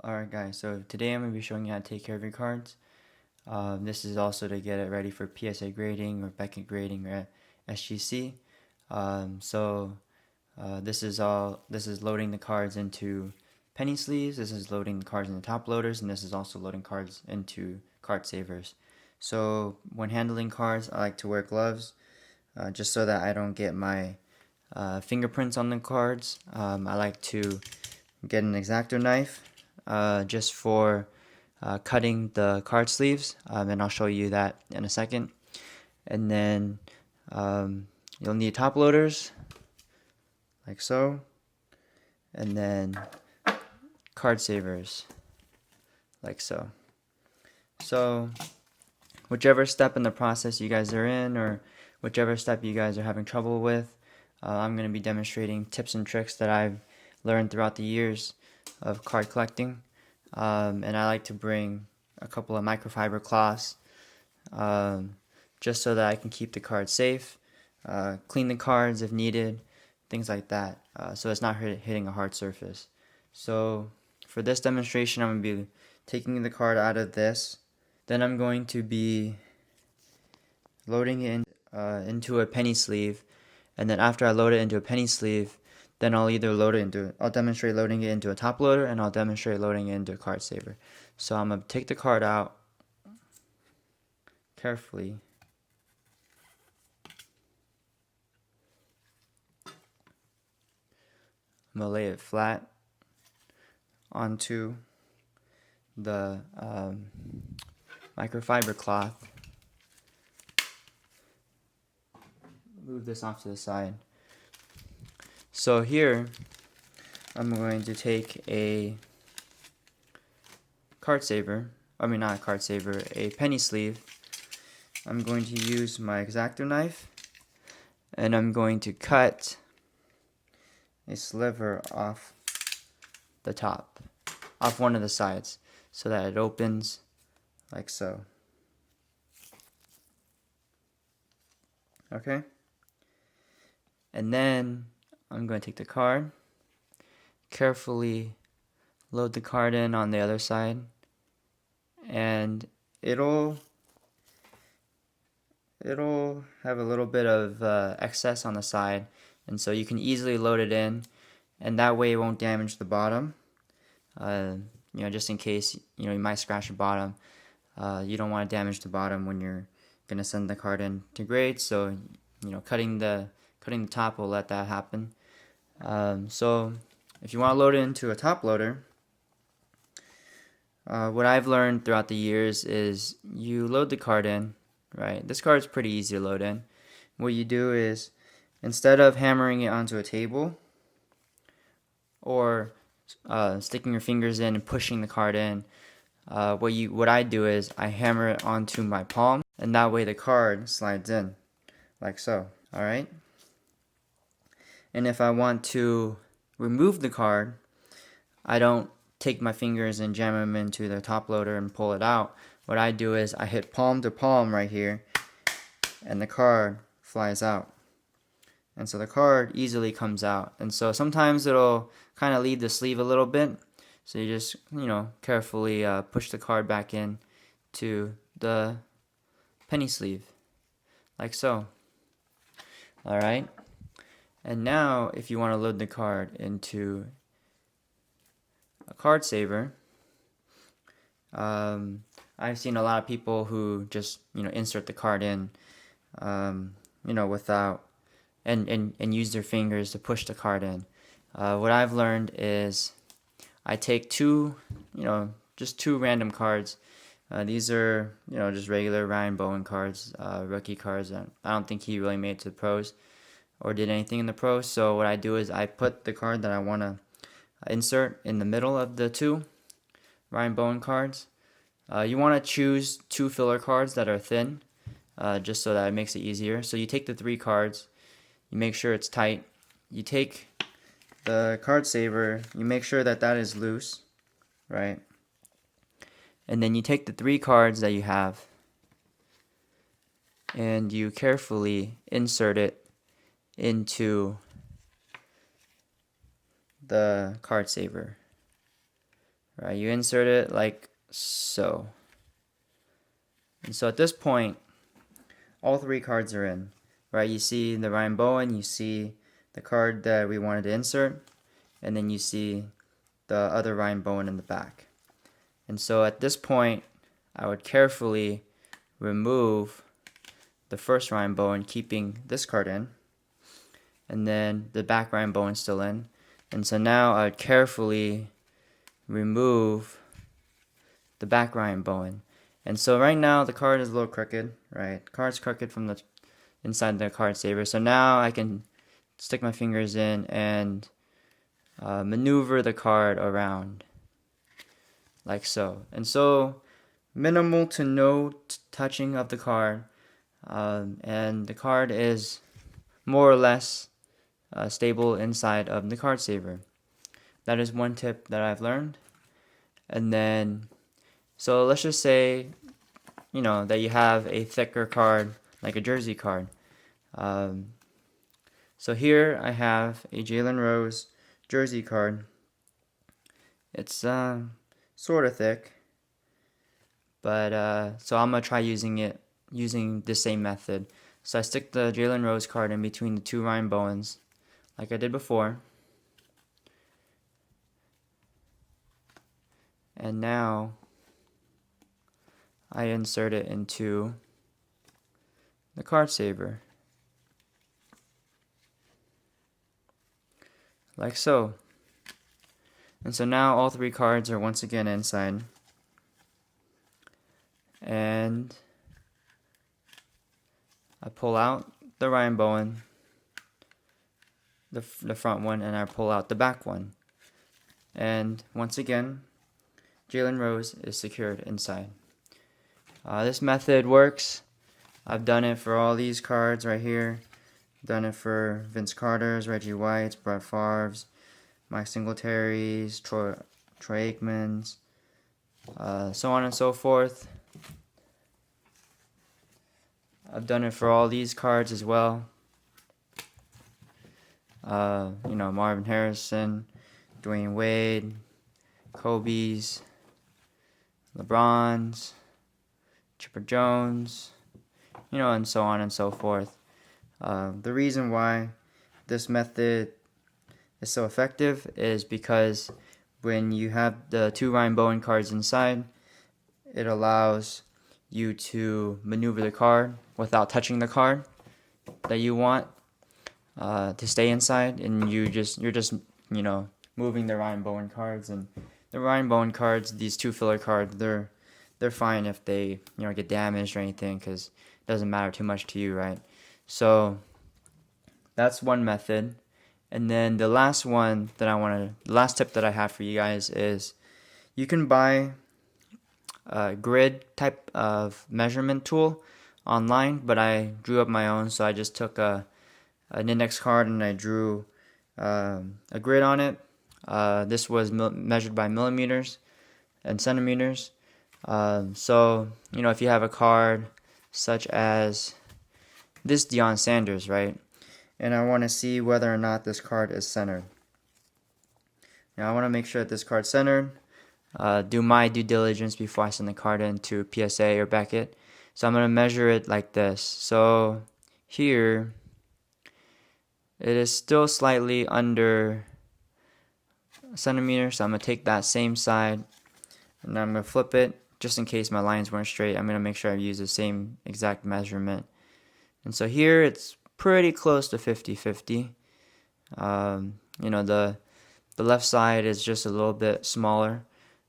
Alright guys, so today I'm going to be showing you how to take care of your cards. This is also to get it ready for PSA grading or Beckett grading or SGC. This is loading the cards into penny sleeves, this is loading the cards into top loaders, and this is also loading cards into card savers. So when handling cards, I like to wear gloves just so that I don't get my fingerprints on the cards. I like to get an X-Acto knife just for cutting the card sleeves, and I'll show you that in a second. And then you'll need top loaders like so, and then card savers like so. So whichever step in the process you guys are in, or whichever step you guys are having trouble with, I'm going to be demonstrating tips and tricks that I've learned throughout the years of card collecting. And I like to bring a couple of microfiber cloths just so that I can keep the cards safe, clean the cards if needed, things like that, so it's not hitting a hard surface. So for this demonstration, I'm going to be taking the card out of this. Then I'm going to be loading it into a penny sleeve, and then after I load it into a penny sleeve, then I'll demonstrate loading it into a top loader, and I'll demonstrate loading it into a card saver. So I'm going to take the card out carefully. I'm going to lay it flat onto the microfiber cloth. Move this off to the side. So here, I'm going to take a a penny sleeve. I'm going to use my X-Acto knife, and I'm going to cut a sliver off the top, off one of the sides, so that it opens like so. Okay? And then I'm going to take the card, carefully load the card in on the other side, and it'll have a little bit of excess on the side, and so you can easily load it in, and that way it won't damage the bottom. Just in case you might scratch the bottom. You don't want to damage the bottom when you're gonna send the card in to grade, so cutting the top will let that happen. So if you want to load it into a top loader, what I've learned throughout the years is you load the card in, right? This card is pretty easy to load in. What you do is, instead of hammering it onto a table or sticking your fingers in and pushing the card in, what I do is I hammer it onto my palm, and that way the card slides in like so. Alright? And if I want to remove the card, I don't take my fingers and jam them into the top loader and pull it out. What I do is I hit palm to palm right here, and the card flies out. And so the card easily comes out. And so sometimes it'll kind of leave the sleeve a little bit. So you just, carefully push the card back in to the penny sleeve, like so. Alright? And now, if you want to load the card into a card saver, I've seen a lot of people who just, insert the card in, without, and use their fingers to push the card in. What I've learned is I take just two random cards. These are, just regular Ryan Bowen cards, rookie cards. I don't think he really made it to the pros or did anything in the pros. So what I do is I put the card that I want to insert in the middle of the two Ryan Bowen cards. You want to choose two filler cards that are thin, just so that it makes it easier. So you take the three cards, you make sure it's tight. You take the card saver, you make sure that is loose, right? And then you take the three cards that you have, and you carefully insert it into the card saver. right? You insert it like so. And so at this point, all 3 cards are in, right? You see the Ryan Bowen, you see the card that we wanted to insert, and then you see the other Ryan Bowen in the back. And so at this point, I would carefully remove the first Ryan Bowen, keeping this card in, and then the back Ryan Bowen still in. And so now I would carefully remove the back Ryan Bowen. And so right now the card is a little crooked, right? The card's crooked from the inside the card saver. So now I can stick my fingers in and maneuver the card around like so. And so minimal to no touching of the card, and the card is more or less stable inside of the card saver. That is one tip that I've learned. And then, so let's just say, that you have a thicker card, like a jersey card. So here I have a Jalen Rose jersey card. It's sort of thick, but so I'm gonna try using the same method. So I stick the Jalen Rose card in between the 2 Ryan Bowens, like I did before. And now I insert it into the card saver, like so. And so now all 3 cards are once again inside. And I pull out the Ryan Bowen, the front one, and I pull out the back one. And once again, Jalen Rose is secured inside. This method works. I've done it for all these cards right here. Done it for Vince Carter's, Reggie White's, Brett Favre's, Mike Singletary's, Troy Aikman's, so on and so forth. I've done it for all these cards as well. Marvin Harrison, Dwayne Wade, Kobe's, LeBron's, Chipper Jones, and so on and so forth. The reason why this method is so effective is because when you have the 2 Ryan Bowen cards inside, it allows you to maneuver the card without touching the card that you want to stay inside, and you're just moving the Ryan Bowen cards. And the Ryan Bowen cards, these 2 filler cards, they're fine if they get damaged or anything, because it doesn't matter too much to you, right? So that's one method. And then the last tip that I have for you guys is you can buy a grid type of measurement tool online, but I drew up my own. So I just took an index card and I drew a grid on it. This was measured by millimeters and centimeters. So if you have a card such as this Deion Sanders, right? And I want to see whether or not this card is centered. Now I want to make sure that this card's centered. Do my due diligence before I send the card into PSA or Beckett. So I'm going to measure it like this. So here, it is still slightly under a centimeter. So I'm going to take that same side and I'm going to flip it. Just in case my lines weren't straight, I'm going to make sure I use the same exact measurement. And so here it's pretty close to 50-50. The left side is just a little bit smaller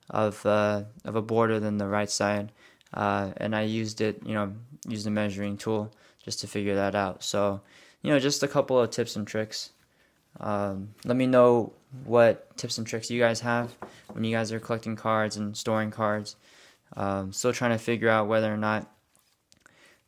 of a border than the right side, and I used the measuring tool just to figure that out. So just a couple of tips and tricks. Let me know what tips and tricks you guys have when you guys are collecting cards and storing cards. Still trying to figure out whether or not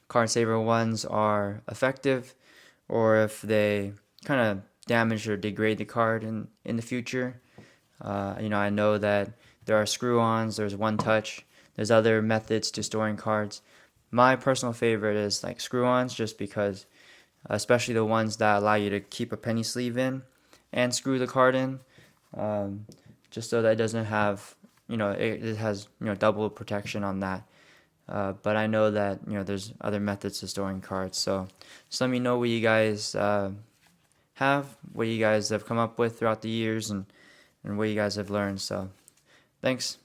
card saver ones are effective, or if they kind of damage or degrade the card in the future. I know that there are screw-ons, there's one touch, there's other methods to storing cards. My personal favorite is like screw-ons, just because, especially the ones that allow you to keep a penny sleeve in and screw the card in, just so that it doesn't have it has double protection on that. But I know that there's other methods to storing cards. So just let me know what you guys what you guys have come up with throughout the years, and what you guys have learned. So thanks.